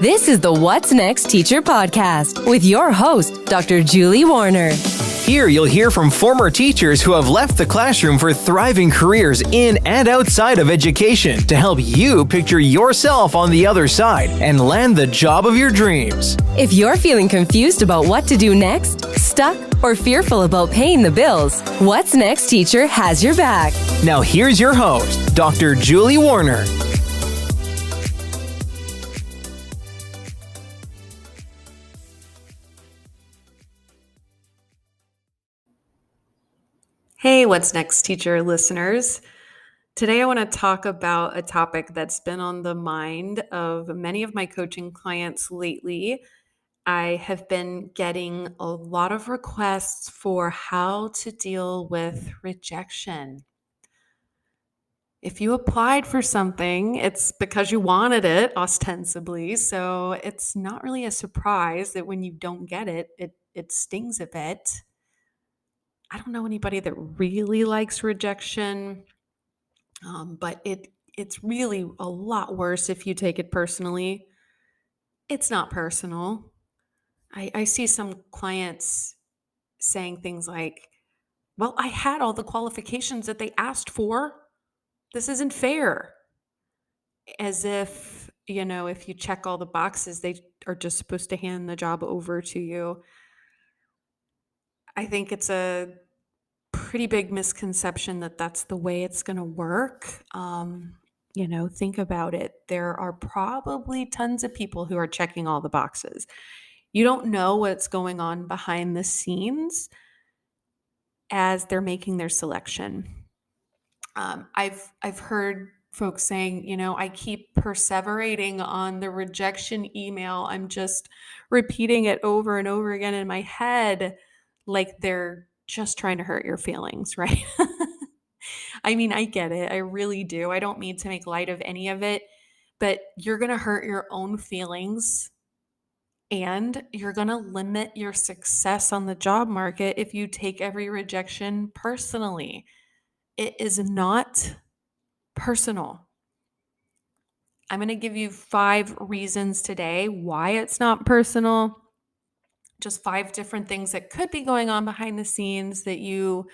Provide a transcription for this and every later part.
This is the What's Next Teacher podcast with your host, Dr. Julie Warner. Here you'll hear from former teachers who have left the classroom for thriving careers in and outside of education to help you picture yourself on the other side and land the job of your dreams. If you're feeling confused about what to do next, stuck, or fearful about paying the bills, What's Next Teacher has your back. Now here's your host, Dr. Julie Warner. Hey, What's Next Teacher listeners. Today I want to talk about a topic that's been on the mind of many of my coaching clients lately. I have been getting a lot of requests for how to deal with rejection. If you applied for something, it's because you wanted it, ostensibly. So it's not really a surprise that when you don't get it, it stings a bit. I don't know anybody that really likes rejection, but it's really a lot worse if you take it personally. It's not personal. I see some clients saying things like, well, I had all the qualifications that they asked for. This isn't fair. As if, if you check all the boxes, they are just supposed to hand the job over to you. I think it's a pretty big misconception that that's the way it's going to work. Think about it. There are probably tons of people who are checking all the boxes. You don't know what's going on behind the scenes as they're making their selection. I've heard folks saying, I keep perseverating on the rejection email. I'm just repeating it over and over again in my head, like they're just trying to hurt your feelings, right? I mean, I get it. I really do. I don't mean to make light of any of it, but you're going to hurt your own feelings and you're going to limit your success on the job market if you take every rejection personally. It is not personal. I'm going to give you 5 reasons today why it's not personal. Just 5 different things that could be going on behind the scenes that you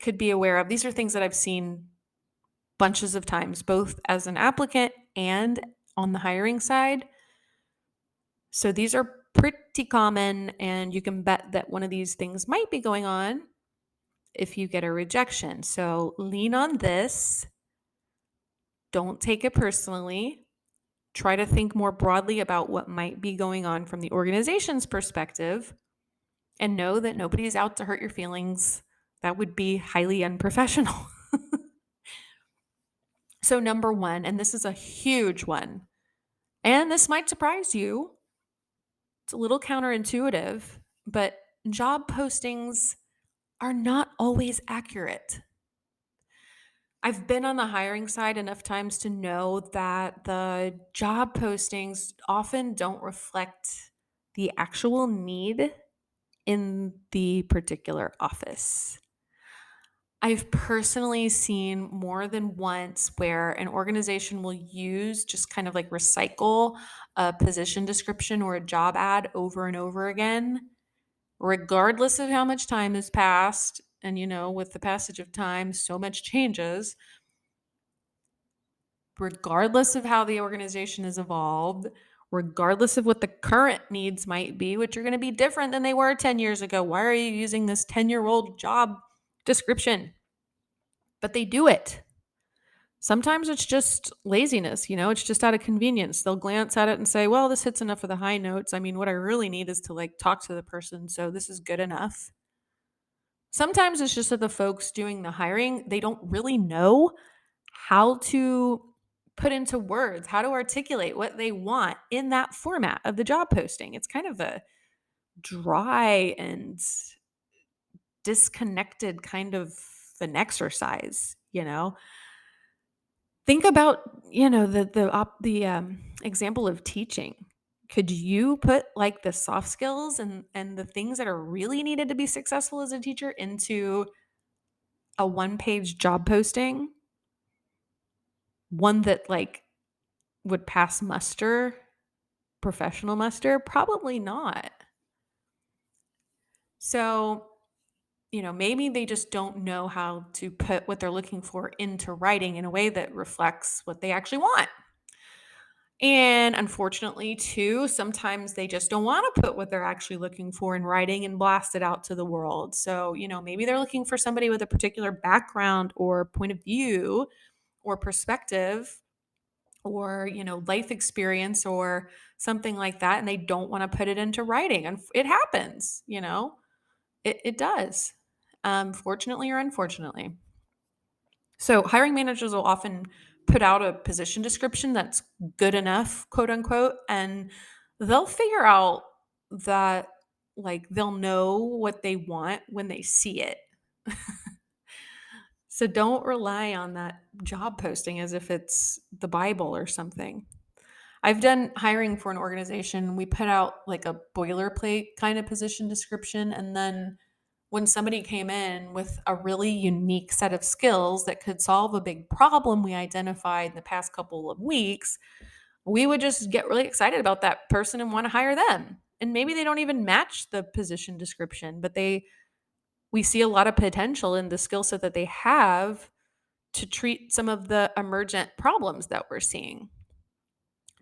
could be aware of. These are things that I've seen bunches of times, both as an applicant and on the hiring side. So these are pretty common, and you can bet that one of these things might be going on if you get a rejection. So lean on this. Don't take it personally. Try to think more broadly about what might be going on from the organization's perspective, and know that nobody is out to hurt your feelings. That would be highly unprofessional. So number 1, and this is a huge one, and this might surprise you. It's a little counterintuitive, but job postings are not always accurate. I've been on the hiring side enough times to know that the job postings often don't reflect the actual need in the particular office. I've personally seen more than once where an organization will use just kind of like recycle a position description or a job ad over and over again, regardless of how much time has passed. And, with the passage of time, so much changes. Regardless of how the organization has evolved, regardless of what the current needs might be, which are going to be different than they were 10 years ago. Why are you using this 10-year-old job description? But they do it. Sometimes it's just laziness, it's just out of convenience. They'll glance at it and say, well, this hits enough of the high notes. I mean, what I really need is to talk to the person, so this is good enough. Sometimes it's just that the folks doing the hiring, they don't really know how to put into words, how to articulate what they want in that format of the job posting. It's kind of a dry and disconnected kind of an exercise, Think about, the example of teaching. Could you put the soft skills and the things that are really needed to be successful as a teacher into a 1-page job posting? one that like would pass muster, professional muster? Probably not. So, maybe they just don't know how to put what they're looking for into writing in a way that reflects what they actually want. And unfortunately, too, sometimes they just don't want to put what they're actually looking for in writing and blast it out to the world. So, maybe they're looking for somebody with a particular background or point of view or perspective or, life experience or something like that. And they don't want to put it into writing. And it happens, it does, fortunately or unfortunately. So hiring managers will often put out a position description that's good enough, quote unquote, and they'll figure out that like they'll know what they want when they see it. So don't rely on that job posting as if it's the Bible or something. I've done hiring for an organization. We put out like a boilerplate kind of position description. And then when somebody came in with a really unique set of skills that could solve a big problem we identified in the past couple of weeks, we would just get really excited about that person and want to hire them. And maybe they don't even match the position description, but we see a lot of potential in the skill set that they have to treat some of the emergent problems that we're seeing.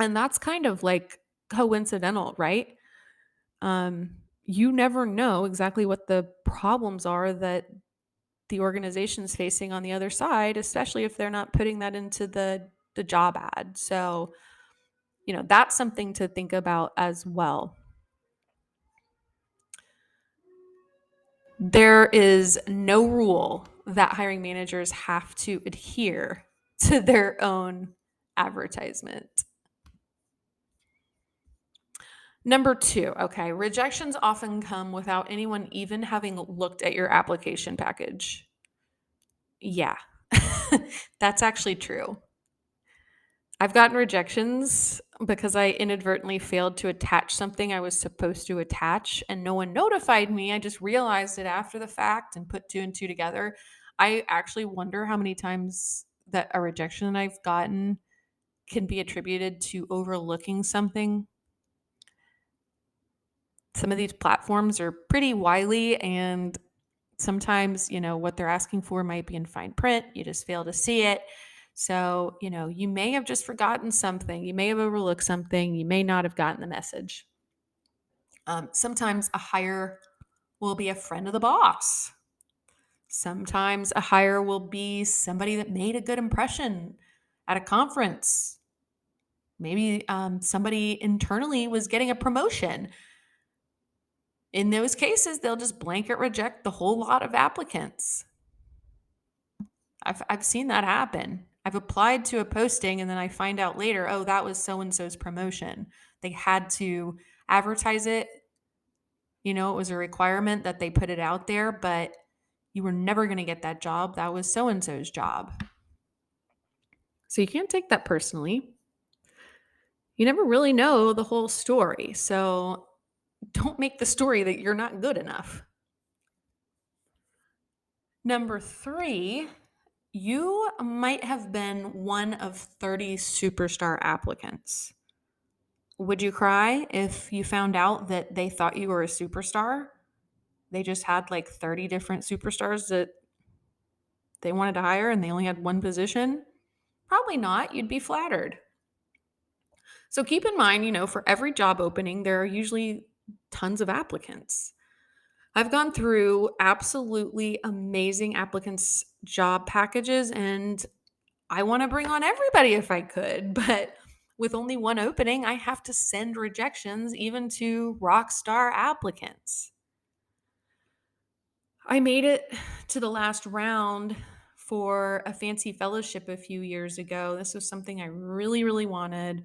And that's kind of like coincidental, right? Um, you never know exactly what the problems are that the organization's facing on the other side, especially if they're not putting that into the job ad. So, that's something to think about as well. There is no rule that hiring managers have to adhere to their own advertisement. Number 2, okay, rejections often come without anyone even having looked at your application package. Yeah, that's actually true. I've gotten rejections because I inadvertently failed to attach something I was supposed to attach and no one notified me. I just realized it after the fact and put 2 and 2 together. I actually wonder how many times that a rejection I've gotten can be attributed to overlooking something. Some of these platforms are pretty wily and sometimes, what they're asking for might be in fine print. You just fail to see it. So, you may have just forgotten something. You may have overlooked something. You may not have gotten the message. Sometimes a hire will be a friend of the boss. Sometimes a hire will be somebody that made a good impression at a conference. Maybe somebody internally was getting a promotion. In those cases, they'll just blanket reject the whole lot of applicants. I've seen that happen. I've applied to a posting and then I find out later, oh, that was so and so's promotion. They had to advertise it. It was a requirement that they put it out there, but you were never going to get that job. That was so and so's job. So you can't take that personally. You never really know the whole story. So don't make the story that you're not good enough. Number 3, you might have been one of 30 superstar applicants. Would you cry if you found out that they thought you were a superstar? They just had like 30 different superstars that they wanted to hire and they only had one position? Probably not. You'd be flattered. So keep in mind, for every job opening, there are usually tons of applicants. I've gone through absolutely amazing applicants' job packages and I want to bring on everybody if I could, but with only one opening, I have to send rejections even to rock star applicants. I made it to the last round for a fancy fellowship a few years ago. This was something I really, really wanted.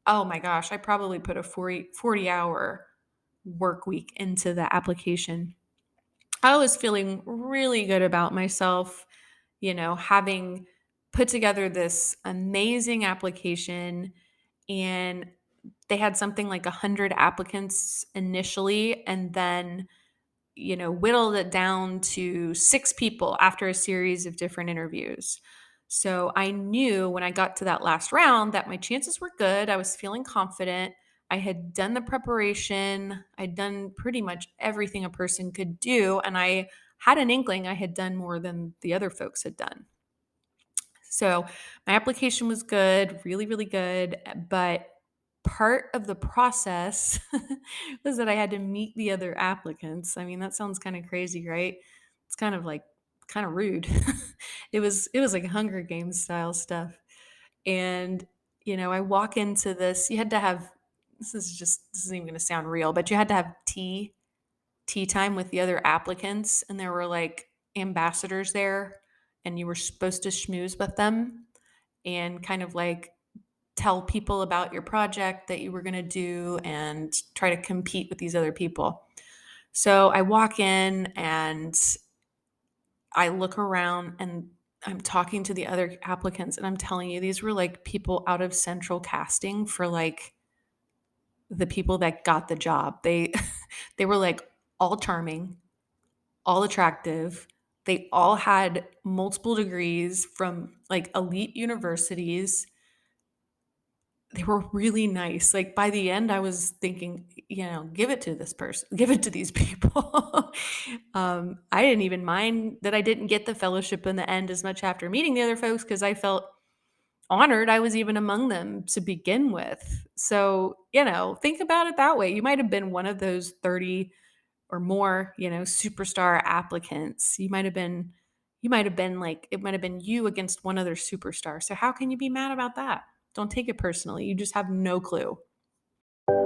Oh my gosh, I probably put a 40-hour work week into the application. I was feeling really good about myself, having put together this amazing application, and they had something like 100 applicants initially and then whittled it down to 6 people after a series of different interviews. So I knew when I got to that last round that my chances were good. I was feeling confident. I had done the preparation. I'd done pretty much everything a person could do. And I had an inkling I had done more than the other folks had done. So my application was good, really, really good. But part of the process was that I had to meet the other applicants. I mean, that sounds kind of crazy, right? It's kind of rude. It was like Hunger Games style stuff. And I walk into this, you had to have this isn't even going to sound real, but you had to have tea time with the other applicants, and there were like ambassadors there, and you were supposed to schmooze with them and kind of like tell people about your project that you were going to do and try to compete with these other people. So I walk in and I look around and I'm talking to the other applicants, and I'm telling you, these were like people out of central casting for like the people that got the job. They they were like all charming, all attractive. They all had multiple degrees from like elite universities. They were really nice. Like by the end, I was thinking, give it to this person, give it to these people. I didn't even mind that I didn't get the fellowship in the end as much after meeting the other folks because I felt honored I was even among them to begin with. So, think about it that way. You might have been one of those 30 or more, superstar applicants. You might have been like, it might have been you against one other superstar. So how can you be mad about that? Don't take it personally. You just have no clue.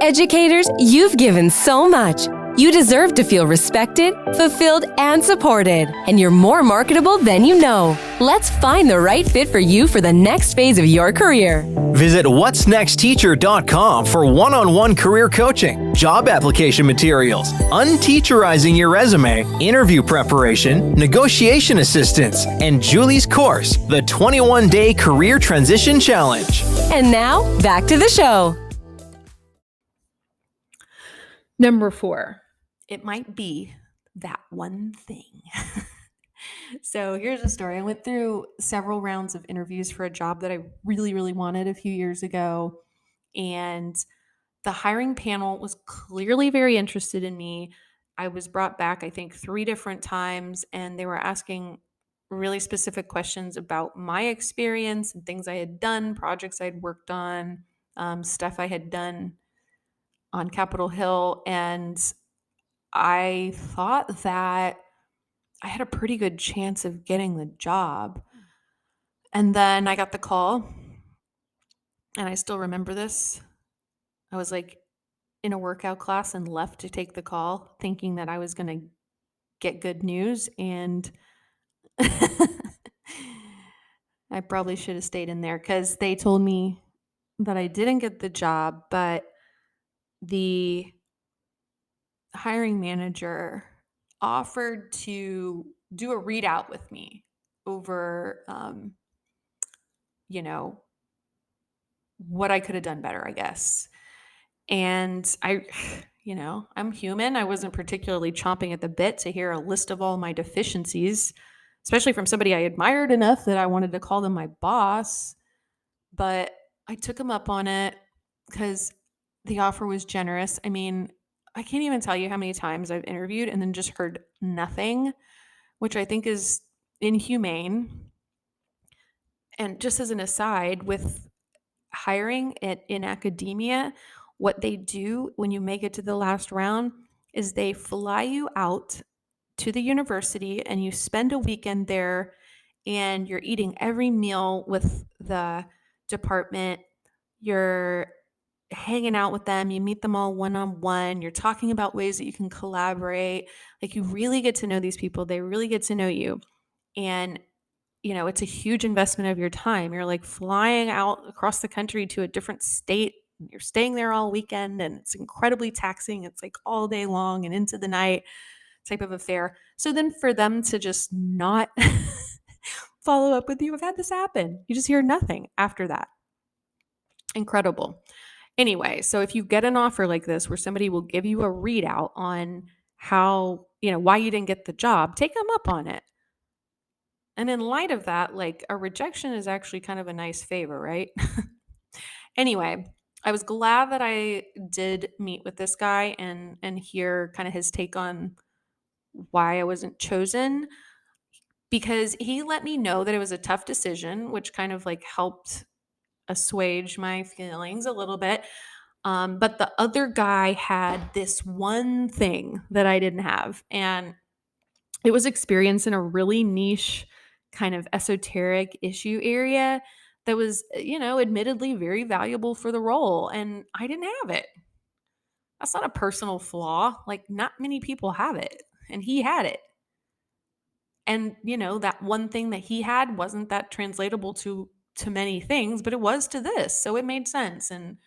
Educators, you've given so much. You deserve to feel respected, fulfilled, and supported. And you're more marketable than you know. Let's find the right fit for you for the next phase of your career. Visit whatsnextteacher.com for one-on-one career coaching, job application materials, unteacherizing your resume, interview preparation, negotiation assistance, and Julie's course, the 21-day Career Transition Challenge. And now, back to the show. Number 4, it might be that one thing. So here's a story. I went through several rounds of interviews for a job that I really, really wanted a few years ago. And the hiring panel was clearly very interested in me. I was brought back, I think, 3 different times, and they were asking really specific questions about my experience and things I had done, projects I'd worked on, stuff I had done on Capitol Hill. And I thought that I had a pretty good chance of getting the job. And then I got the call, and I still remember this. I was like in a workout class and left to take the call, thinking that I was going to get good news. And I probably should have stayed in there because they told me that I didn't get the job, but the hiring manager offered to do a readout with me over, what I could have done better, I guess. And I'm human. I wasn't particularly chomping at the bit to hear a list of all my deficiencies, especially from somebody I admired enough that I wanted to call them my boss. But I took him up on it because the offer was generous. I mean, I can't even tell you how many times I've interviewed and then just heard nothing, which I think is inhumane. And just as an aside, with hiring in academia, what they do when you make it to the last round is they fly you out to the university and you spend a weekend there, and you're eating every meal with the department. You're hanging out with them, you meet them all one-on-one, you're talking about ways that you can collaborate. Like, you really get to know these people, they really get to know you. And it's a huge investment of your time. You're like flying out across the country to a different state. You're staying there all weekend, and it's incredibly taxing. It's like all day long and into the night type of affair. So then for them to just not follow up with you, I've had this happen. You just hear nothing after that. Incredible. Anyway, so if you get an offer like this where somebody will give you a readout on how, why you didn't get the job, take them up on it. And in light of that, like a rejection is actually kind of a nice favor, right? Anyway, I was glad that I did meet with this guy and hear kind of his take on why I wasn't chosen, because he let me know that it was a tough decision, which kind of like helped assuage my feelings a little bit. But the other guy had this one thing that I didn't have, and it was experience in a really niche, kind of esoteric issue area that was, admittedly very valuable for the role. And I didn't have it. That's not a personal flaw. Like, not many people have it, and he had it. And, that one thing that he had wasn't that translatable to many things, but it was to this. So it made sense. And,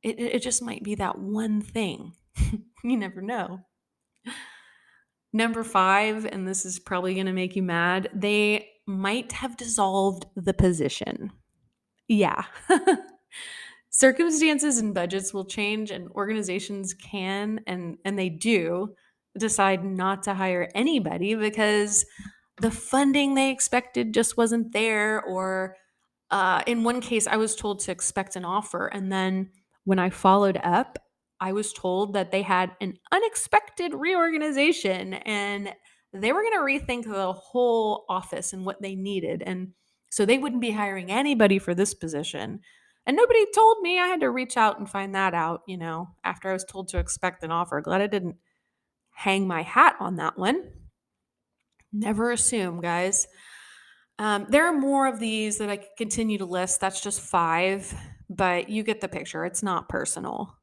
it just might be that one thing. You never know. Number 5, and this is probably going to make you mad, they might have dissolved the position. Yeah. Circumstances and budgets will change, and organizations can and they do decide not to hire anybody because the funding they expected just wasn't there, or in one case, I was told to expect an offer. And then when I followed up, I was told that they had an unexpected reorganization and they were going to rethink the whole office and what they needed. And so they wouldn't be hiring anybody for this position. And nobody told me. I had to reach out and find that out, after I was told to expect an offer. Glad I didn't hang my hat on that one. Never assume, guys. There are more of these that I could continue to list. That's just 5, but you get the picture. It's not personal.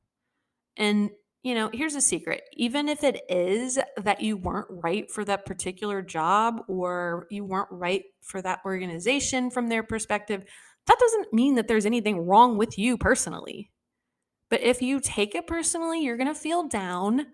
And, here's a secret. Even if it is that you weren't right for that particular job or you weren't right for that organization from their perspective, that doesn't mean that there's anything wrong with you personally. But if you take it personally, you're going to feel down.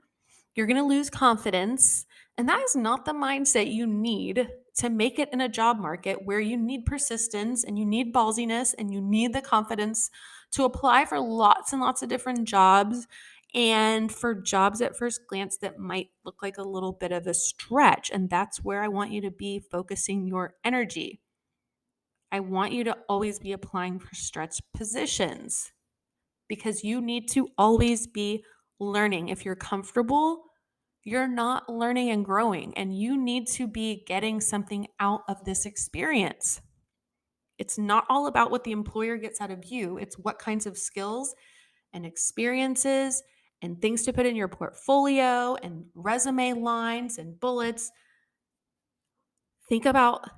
You're going to lose confidence. And that is not the mindset you need to make it in a job market where you need persistence and you need ballsiness and you need the confidence to apply for lots and lots of different jobs, and for jobs at first glance that might look like a little bit of a stretch. And that's where I want you to be focusing your energy. I want you to always be applying for stretch positions because you need to always be learning. If you're comfortable, you're not learning and growing, and you need to be getting something out of this experience. It's not all about what the employer gets out of you. It's what kinds of skills and experiences and things to put in your portfolio and resume lines and bullets. Think about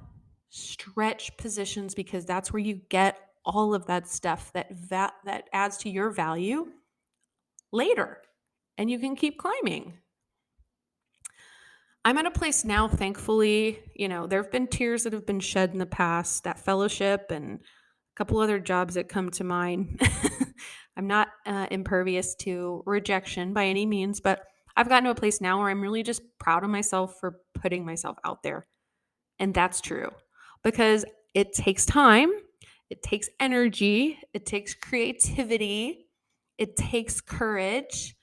stretch positions because that's where you get all of that stuff that adds to your value later, and you can keep climbing. I'm at a place now, thankfully, there have been tears that have been shed in the past, that fellowship and a couple other jobs that come to mind. I'm not impervious to rejection by any means, but I've gotten to a place now where I'm really just proud of myself for putting myself out there. And that's true because it takes time, it takes energy, it takes creativity, it takes courage.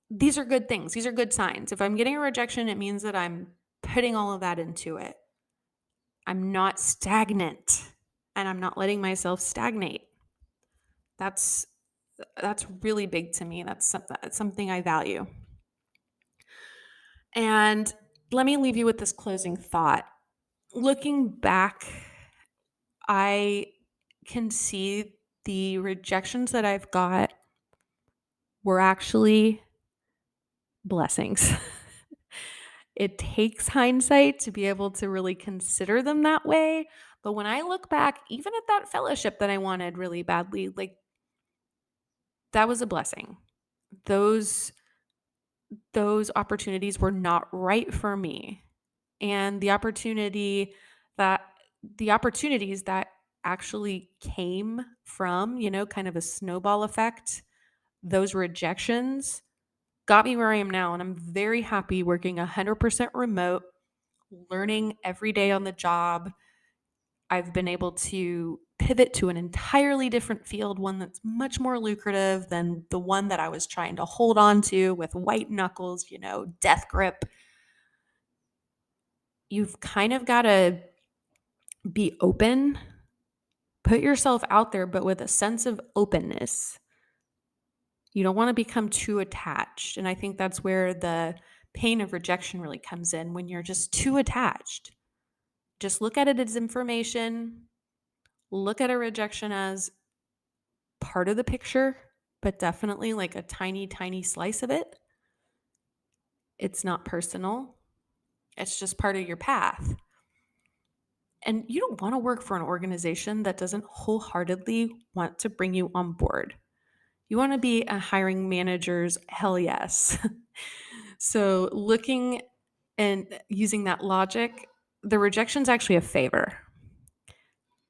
These are good things. These are good signs. If I'm getting a rejection, it means that I'm putting all of that into it. I'm not stagnant, and I'm not letting myself stagnate. That's really big to me. That's something I value. And let me leave you with this closing thought. Looking back, I can see the rejections that I've got were actually blessings. It takes hindsight to be able to really consider them that way. But when I look back, even at that fellowship that I wanted really badly, like that was a blessing. Those opportunities were not right for me. And the opportunities that actually came from, kind of a snowball effect, those rejections got me where I am now. And I'm very happy working 100% remote, learning every day on the job. I've been able to pivot to an entirely different field, one that's much more lucrative than the one that I was trying to hold on to with white knuckles, death grip. you've kind of got to be open, put yourself out there, but with a sense of openness. You don't want to become too attached. And I think that's where the pain of rejection really comes in, when you're just too attached. Just look at it as information, look at a rejection as part of the picture, but definitely like a tiny, tiny slice of it. It's not personal. It's just part of your path. And you don't want to work for an organization that doesn't wholeheartedly want to bring you on board. You want to be a hiring manager's hell yes. So looking and using that logic, the rejection's actually a favor.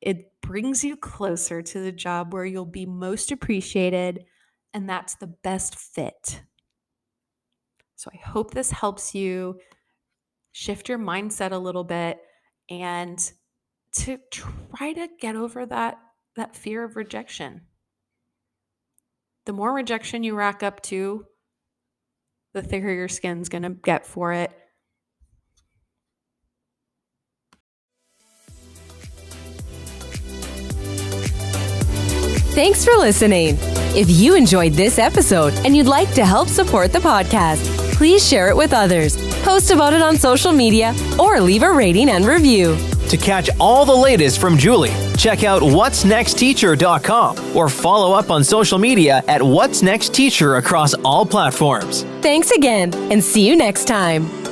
It brings you closer to the job where you'll be most appreciated, and that's the best fit. So I hope this helps you shift your mindset a little bit and to try to get over that fear of rejection. The more rejection you rack up to, the thicker your skin's going to get for it. Thanks for listening. If you enjoyed this episode and you'd like to help support the podcast, please share it with others, post about it on social media, or leave a rating and review. To catch all the latest from Julie, check out whatsnextteacher.com or follow up on social media at What's Next Teacher across all platforms. Thanks again, and see you next time.